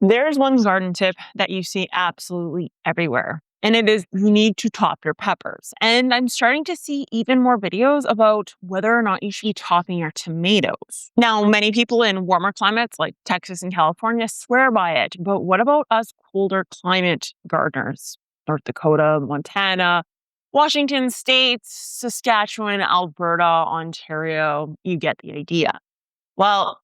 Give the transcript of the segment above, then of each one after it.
There's one garden tip that you see absolutely everywhere, and it is you need to top your peppers. And I'm starting to see even more videos about whether or not you should be topping your tomatoes. Now, many people in warmer climates like Texas and California swear by it, but what about us colder climate gardeners? North Dakota, Montana, Washington State, Saskatchewan, Alberta, Ontario, you get the idea. Well,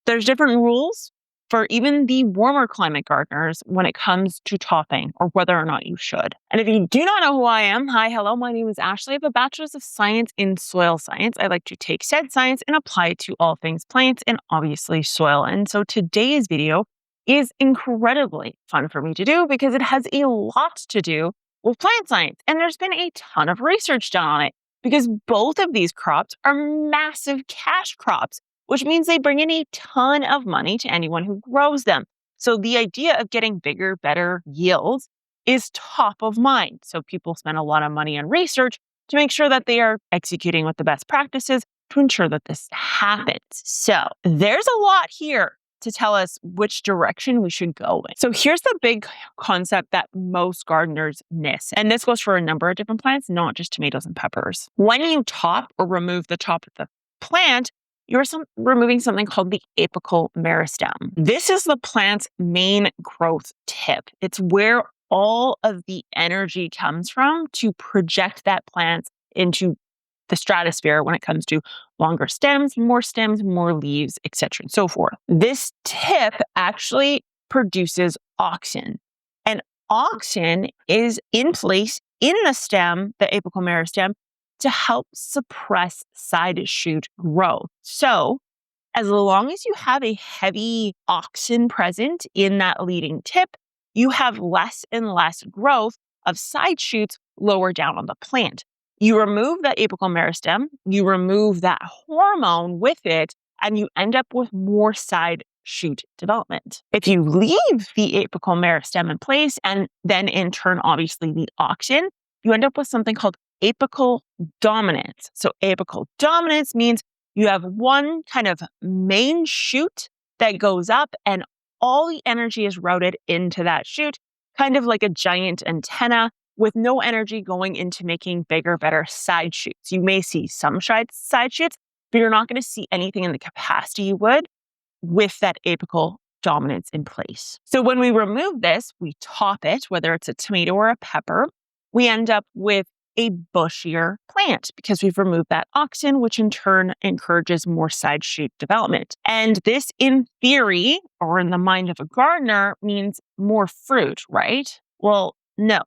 there's different rules for even the warmer climate gardeners when it comes to topping or whether or not you should. And if you do not know who I am, hi, hello, my name is Ashley. I have a bachelor's of science in soil science. I like to take said science and apply it to all things plants and obviously soil. And so today's video is incredibly fun for me to do because it has a lot to do with plant science. And there's been a ton of research done on it because both of these crops are massive cash crops, which means they bring in a ton of money to anyone who grows them. So the idea of getting bigger, better yields is top of mind. So people spend a lot of money on research to make sure that they are executing with the best practices to ensure that this happens. So there's a lot here to tell us which direction we should go in. So here's the big concept that most gardeners miss. And this goes for a number of different plants, not just tomatoes and peppers. When you top or remove the top of the plant, you're removing something called the apical meristem. This is the plant's main growth tip. It's where all of the energy comes from to project that plant into the stratosphere when it comes to longer stems, more leaves, etc. and so forth. This tip actually produces auxin. And auxin is in place in the stem, the apical meristem, to help suppress side shoot growth. So as long as you have a heavy auxin present in that leading tip, you have less and less growth of side shoots lower down on the plant. You remove that apical meristem, you remove that hormone with it, and you end up with more side shoot development. If you leave the apical meristem in place, and then in turn, obviously, the auxin, you end up with something called apical dominance. So apical dominance means you have one kind of main shoot that goes up and all the energy is routed into that shoot, kind of like a giant antenna with no energy going into making bigger, better side shoots. You may see some side shoots, but you're not going to see anything in the capacity you would with that apical dominance in place. So when we remove this, we top it, whether it's a tomato or a pepper, we end up with a bushier plant because we've removed that auxin, which in turn encourages more side shoot development. And this, in theory, or in the mind of a gardener, means more fruit, right? Well, no.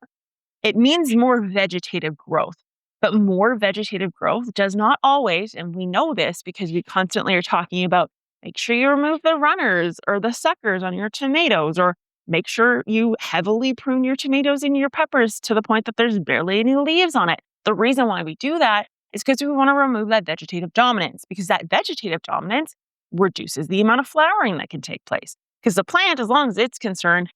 It means more vegetative growth. But more vegetative growth does not always, and we know this because we constantly are talking about make sure you remove the runners or the suckers on your tomatoes, or make sure you heavily prune your tomatoes and your peppers to the point that there's barely any leaves on it. The reason why we do that is because we want to remove that vegetative dominance, because that vegetative dominance reduces the amount of flowering that can take place. Because the plant, as far as it's concerned,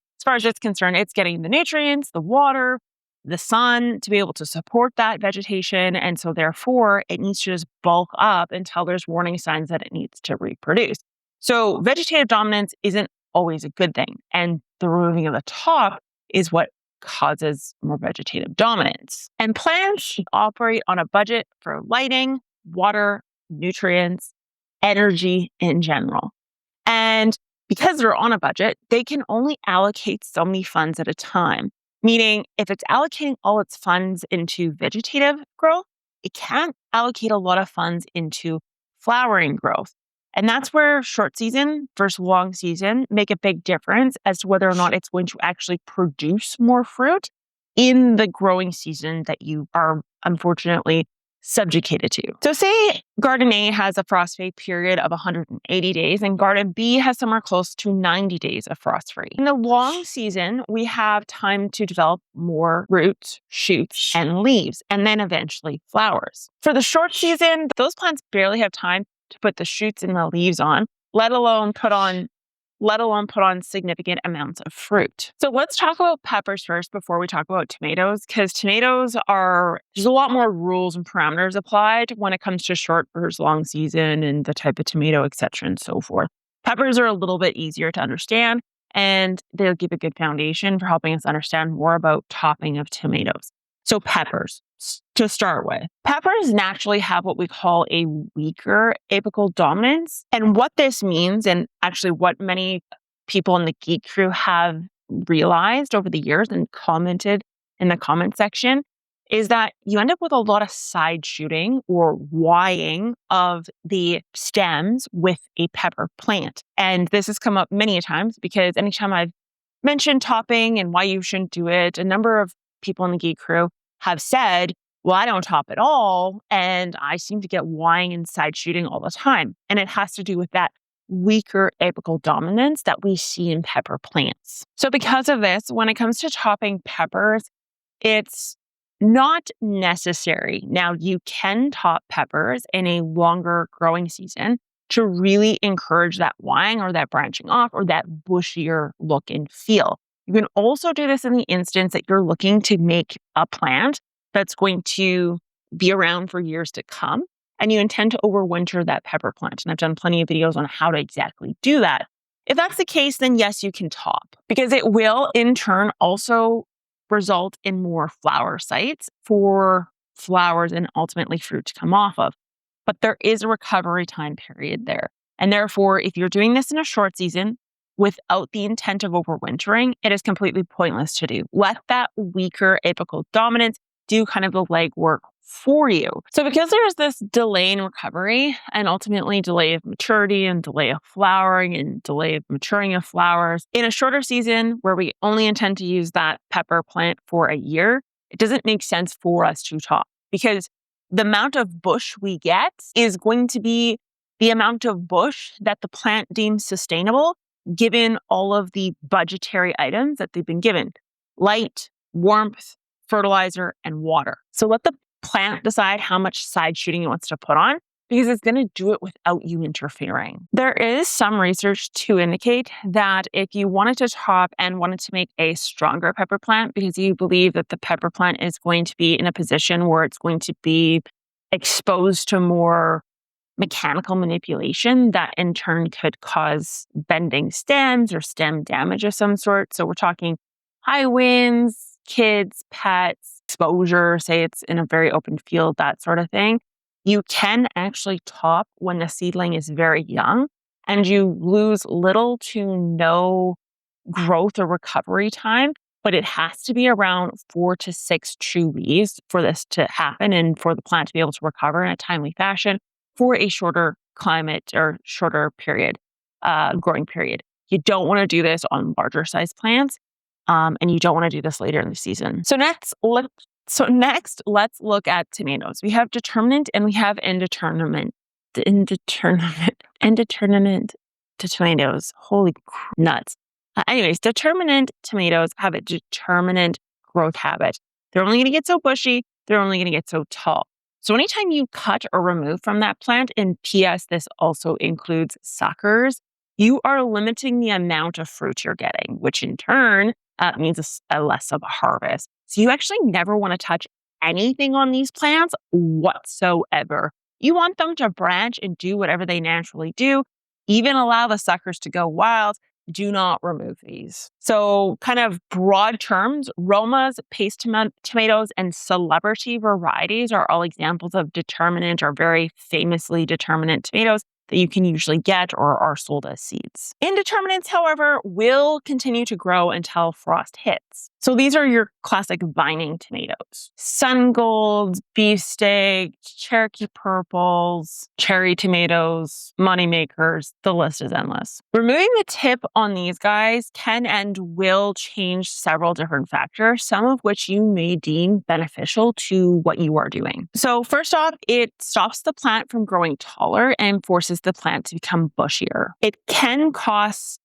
it's getting the nutrients, the water, the sun to be able to support that vegetation. And so therefore, it needs to just bulk up until there's warning signs that it needs to reproduce. So vegetative dominance isn't always a good thing. And the removing of the top is what causes more vegetative dominance. And plants operate on a budget for lighting, water, nutrients, energy in general. And because they're on a budget, they can only allocate so many funds at a time. Meaning, if it's allocating all its funds into vegetative growth, it can't allocate a lot of funds into flowering growth. And that's where short season versus long season make a big difference as to whether or not it's going to actually produce more fruit in the growing season that you are unfortunately subjugated to. So say garden A has a frost-free period of 180 days and garden B has somewhere close to 90 days of frost-free. In the long season, we have time to develop more roots, shoots, and leaves, and then eventually flowers. For the short season, those plants barely have time to put the shoots and the leaves on, let alone put on significant amounts of fruit. So let's talk about peppers first before we talk about tomatoes, because there's a lot more rules and parameters applied when it comes to short versus long season and the type of tomato, etc. and so forth. Peppers are a little bit easier to understand. and they'll give a good foundation for helping us understand more about topping of tomatoes. So peppers, to start with. Peppers naturally have what we call a weaker apical dominance. And what this means, and actually what many people in the Geek Crew have realized over the years and commented in the comment section, is that you end up with a lot of side shooting or Ying of the stems with a pepper plant. And this has come up many times because anytime I've mentioned topping and why you shouldn't do it, a number of people in the Geek Crew have said, well, I don't top at all, and I seem to get Ying and side shooting all the time. And it has to do with that weaker apical dominance that we see in pepper plants. So because of this, when it comes to topping peppers, it's not necessary. Now, you can top peppers in a longer growing season to really encourage that Ying or that branching off or that bushier look and feel. You can also do this in the instance that you're looking to make a plant that's going to be around for years to come, and you intend to overwinter that pepper plant. And I've done plenty of videos on how to exactly do that. If that's the case, then yes, you can top, because it will in turn also result in more flower sites for flowers and ultimately fruit to come off of. But there is a recovery time period there. And therefore, if you're doing this in a short season without the intent of overwintering, it is completely pointless to do. Let that weaker apical dominance do kind of the legwork for you. So because there's this delay in recovery and ultimately delay of maturity and delay of flowering and delay of maturing of flowers, in a shorter season where we only intend to use that pepper plant for a year, it doesn't make sense for us to top, because the amount of bush we get is going to be the amount of bush that the plant deems sustainable given all of the budgetary items that they've been given: light, warmth, fertilizer, and water. So let the plant decide how much side shooting it wants to put on, because it's going to do it without you interfering. There is some research to indicate that if you wanted to top and wanted to make a stronger pepper plant, because you believe that the pepper plant is going to be in a position where it's going to be exposed to more mechanical manipulation, that in turn could cause bending stems or stem damage of some sort. So we're talking high winds, kids, pets, exposure, say it's in a very open field, that sort of thing. You can actually top when the seedling is very young, and you lose little to no growth or recovery time, but it has to be around 4 to 6 true leaves for this to happen and for the plant to be able to recover in a timely fashion for a shorter climate or shorter period, growing period. You don't want to do this on larger size plants, and you don't want to do this later in the season. So next, let's look at tomatoes. We have determinate and we have indeterminate. Indeterminate to tomatoes. Holy nuts. Anyways, determinate tomatoes have a determinate growth habit. They're only going to get so bushy. They're only going to get so tall. So anytime you cut or remove from that plant, and P.S., this also includes suckers, you are limiting the amount of fruit you're getting, which in turn means a less of a harvest. So you actually never want to touch anything on these plants whatsoever. You want them to branch and do whatever they naturally do. Even allow the suckers to go wild. Do not remove these. So kind of broad terms, Romas, paste tomatoes, and celebrity varieties are all examples of determinate or very famously determinate tomatoes that you can usually get or are sold as seeds. Indeterminates, however, will continue to grow until frost hits. So these are your classic vining tomatoes. Sun golds, beefsteak, Cherokee purples, cherry tomatoes, moneymakers, the list is endless. Removing the tip on these guys can and will change several different factors, some of which you may deem beneficial to what you are doing. So first off, it stops the plant from growing taller and forces the plant to become bushier. It can cause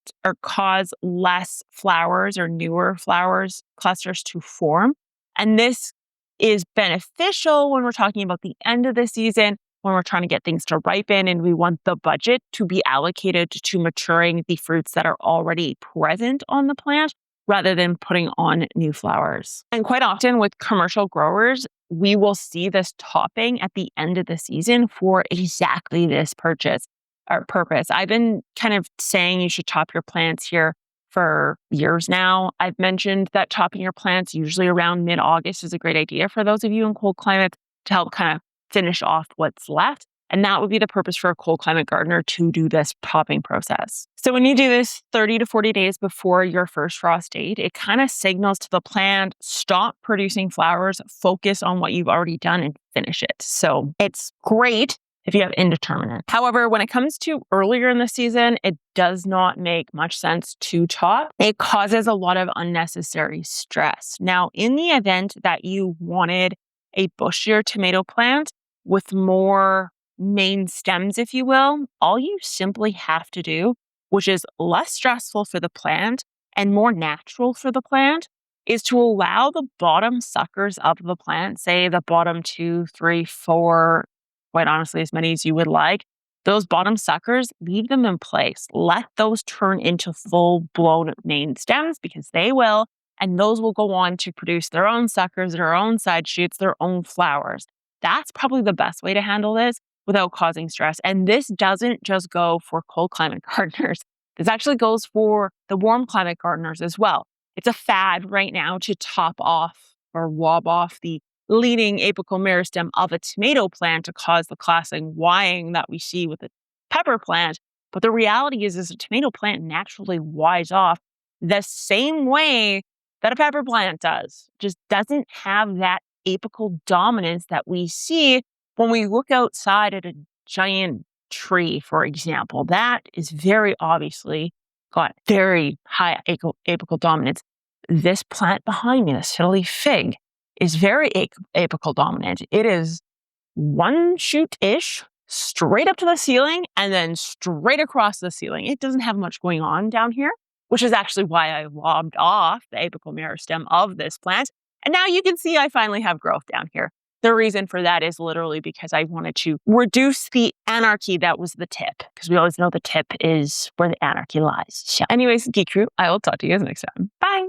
less flowers or newer flowers clusters to form. And this is beneficial when we're talking about the end of the season, when we're trying to get things to ripen and we want the budget to be allocated to maturing the fruits that are already present on the plant rather than putting on new flowers. And quite often with commercial growers, we will see this topping at the end of the season for exactly this purpose. I've been kind of saying you should top your plants here for years now. I've mentioned that topping your plants usually around mid-August is a great idea for those of you in cold climates to help kind of finish off what's left. And that would be the purpose for a cold climate gardener to do this topping process. So when you do this 30 to 40 days before your first frost date, it kind of signals to the plant, stop producing flowers, focus on what you've already done and finish it. So it's great if you have indeterminate. However, when it comes to earlier in the season, it does not make much sense to top. It causes a lot of unnecessary stress. Now, in the event that you wanted a bushier tomato plant with more main stems, if you will, all you simply have to do, which is less stressful for the plant and more natural for the plant, is to allow the bottom suckers of the plant, say the bottom 2, 3, 4, quite honestly, as many as you would like, those bottom suckers, leave them in place. Let those turn into full-blown main stems because they will, and those will go on to produce their own suckers, their own side shoots, their own flowers. That's probably the best way to handle this without causing stress. And this doesn't just go for cold climate gardeners. This actually goes for the warm climate gardeners as well. It's a fad right now to top off or wob off the leading apical meristem of a tomato plant to cause the classic Ying that we see with a pepper plant. But the reality is a tomato plant naturally Ys off the same way that a pepper plant does. Just doesn't have that apical dominance that we see when we look outside at a giant tree, for example. That is very obviously got very high apical dominance. This plant behind me, this fiddly fig, is very apical dominant. It is one shoot-ish straight up to the ceiling and then straight across the ceiling. It doesn't have much going on down here, which is actually why I lobbed off the apical meristem of this plant. And now you can see I finally have growth down here. The reason for that is literally because I wanted to reduce the anarchy that was the tip, because we always know the tip is where the anarchy lies. So anyways, Geek Crew, I will talk to you guys next time. Bye.